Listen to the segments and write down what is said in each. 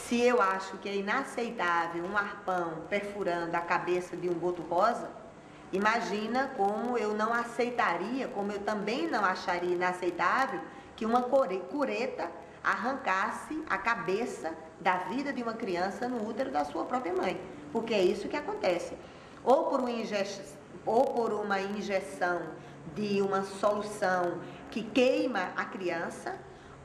Se eu acho que é inaceitável um arpão perfurando a cabeça de um boto rosa, imagina como eu não aceitaria, como eu também não acharia inaceitável que uma cureta arrancasse a cabeça da vida de uma criança no útero da sua própria mãe. Porque é isso que acontece. Ou por uma injeção de uma solução que queima a criança,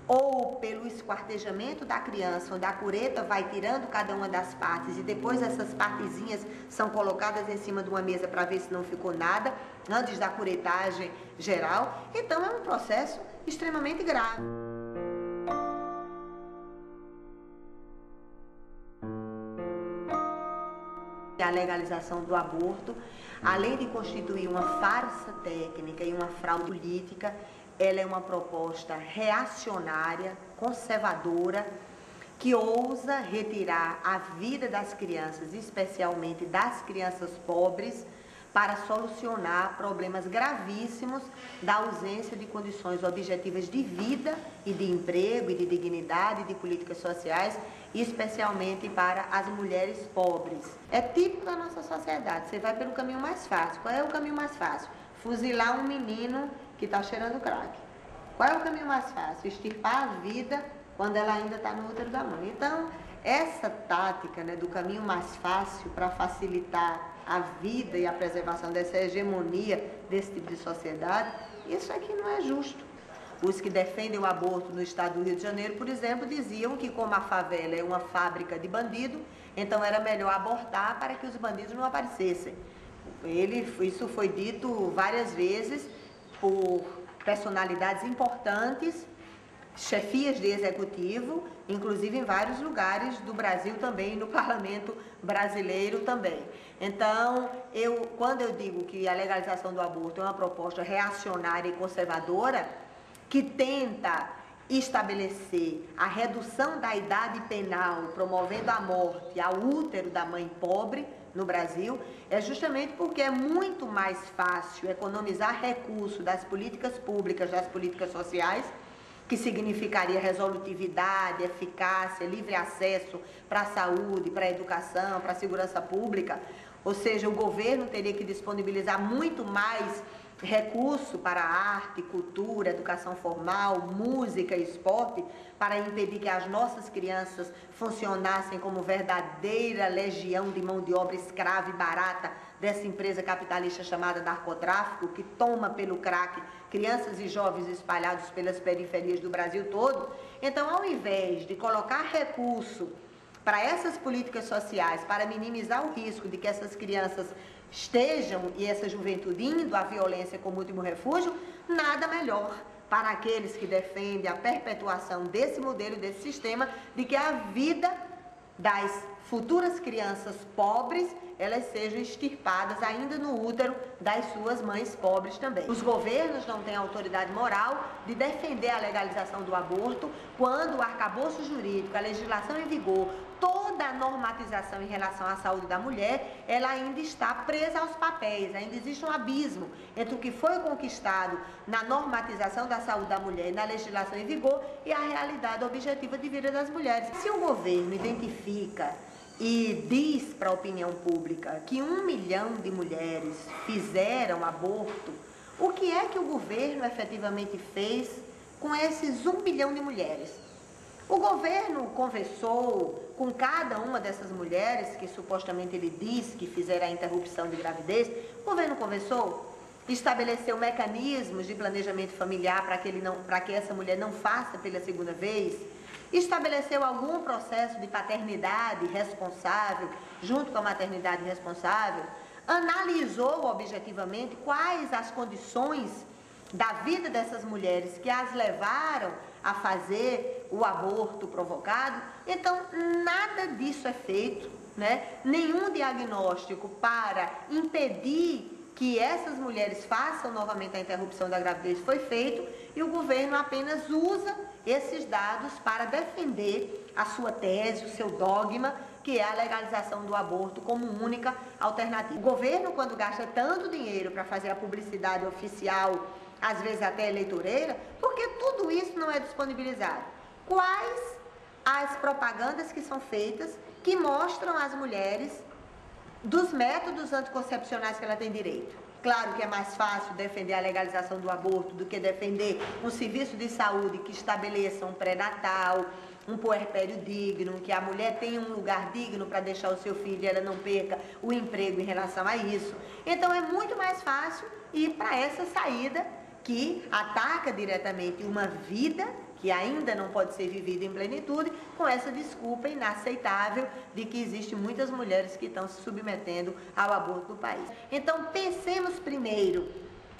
ou pelo esquartejamento da criança, onde a cureta vai tirando cada uma das partes e depois essas partezinhas são colocadas em cima de uma mesa para ver se não ficou nada, antes da curetagem geral. Então é um processo extremamente grave. A legalização do aborto, além de constituir uma farsa técnica e uma fraude política, ela é uma proposta reacionária, conservadora, que ousa retirar a vida das crianças, especialmente das crianças pobres, para solucionar problemas gravíssimos da ausência de condições objetivas de vida e de emprego e de dignidade e de políticas sociais, especialmente para as mulheres pobres. É típico da nossa sociedade, você vai pelo caminho mais fácil. Qual é o caminho mais fácil? Fuzilar um menino que está cheirando crack. Qual é o caminho mais fácil? Extirpar a vida quando ela ainda está no útero da mãe. Então, essa tática, né, do caminho mais fácil para facilitar a vida e a preservação dessa hegemonia desse tipo de sociedade, isso aqui não é justo. Os que defendem o aborto no estado do Rio de Janeiro, por exemplo, diziam que como a favela é uma fábrica de bandido, então era melhor abortar para que os bandidos não aparecessem. Isso foi dito várias vezes por personalidades importantes, chefias de executivo, inclusive em vários lugares do Brasil também, no parlamento brasileiro também. Então, quando eu digo que a legalização do aborto é uma proposta reacionária e conservadora, que tenta estabelecer a redução da idade penal, promovendo a morte ao útero da mãe pobre no Brasil, é justamente porque é muito mais fácil economizar recursos das políticas públicas, das políticas sociais, que significaria resolutividade, eficácia, livre acesso para a saúde, para a educação, para a segurança pública. Ou seja, o governo teria que disponibilizar muito mais recurso para arte, cultura, educação formal, música e esporte, para impedir que as nossas crianças funcionassem como verdadeira legião de mão de obra escrava e barata dessa empresa capitalista chamada narcotráfico, que toma pelo crack crianças e jovens espalhados pelas periferias do Brasil todo. Então, ao invés de colocar recurso para essas políticas sociais, para minimizar o risco de que essas crianças estejam e essa juventude indo à violência como último refúgio, nada melhor para aqueles que defendem a perpetuação desse modelo, desse sistema, de que a vida das futuras crianças pobres, elas sejam extirpadas ainda no útero das suas mães pobres também. Os governos não têm autoridade moral de defender a legalização do aborto quando o arcabouço jurídico, a legislação em vigor, toda a normatização em relação à saúde da mulher, ela ainda está presa aos papéis, ainda existe um abismo entre o que foi conquistado na normatização da saúde da mulher e na legislação em vigor e a realidade objetiva de vida das mulheres. Se o governo identifica e diz para a opinião pública que 1 milhão de mulheres fizeram aborto, o que é que o governo efetivamente fez com esses 1 milhão de mulheres? O governo conversou com cada uma dessas mulheres que supostamente ele diz que fizeram a interrupção de gravidez. O governo conversou, estabeleceu mecanismos de planejamento familiar para que essa mulher não faça pela segunda vez. Estabeleceu algum processo de paternidade responsável, junto com a maternidade responsável, analisou objetivamente quais as condições da vida dessas mulheres que as levaram a fazer o aborto provocado. Então, nada disso é feito, né? Nenhum diagnóstico para impedir que essas mulheres façam novamente a interrupção da gravidez foi feito, e o governo apenas usa esses dados para defender a sua tese, o seu dogma, que é a legalização do aborto como única alternativa. O governo, quando gasta tanto dinheiro para fazer a publicidade oficial, às vezes até eleitoreira, porque tudo isso não é disponibilizado? Quais as propagandas que são feitas, que mostram às mulheres dos métodos anticoncepcionais que ela tem direito. Claro que é mais fácil defender a legalização do aborto do que defender um serviço de saúde que estabeleça um pré-natal, um puerpério digno, que a mulher tenha um lugar digno para deixar o seu filho e ela não perca o emprego em relação a isso. Então é muito mais fácil ir para essa saída que ataca diretamente uma vida que ainda não pode ser vivida em plenitude, com essa desculpa inaceitável de que existem muitas mulheres que estão se submetendo ao aborto no país. Então, pensemos primeiro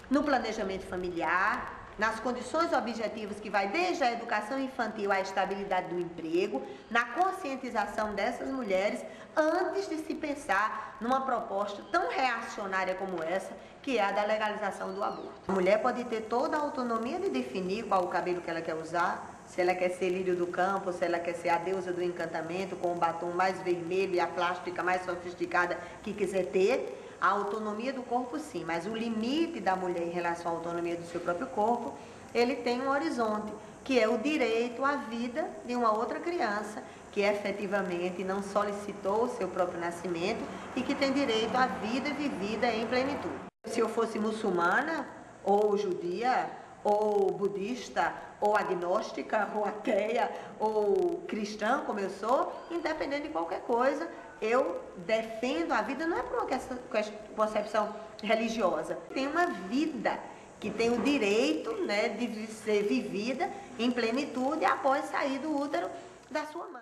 no planejamento familiar, nas condições objetivas que vai desde a educação infantil à estabilidade do emprego, na conscientização dessas mulheres, antes de se pensar numa proposta tão reacionária como essa, que é a da legalização do aborto. A mulher pode ter toda a autonomia de definir qual o cabelo que ela quer usar, se ela quer ser lírio do campo, se ela quer ser a deusa do encantamento, com o batom mais vermelho e a plástica mais sofisticada que quiser ter. A autonomia do corpo sim, mas o limite da mulher em relação à autonomia do seu próprio corpo, ele tem um horizonte, que é o direito à vida de uma outra criança, que efetivamente não solicitou o seu próprio nascimento e que tem direito à vida vivida em plenitude. Se eu fosse muçulmana, ou judia, ou budista, ou agnóstica, ou ateia, ou cristã, como eu sou, independente de qualquer coisa, eu defendo a vida, não é por uma concepção religiosa. Tem uma vida que tem o direito, né, de ser vivida em plenitude após sair do útero da sua mãe.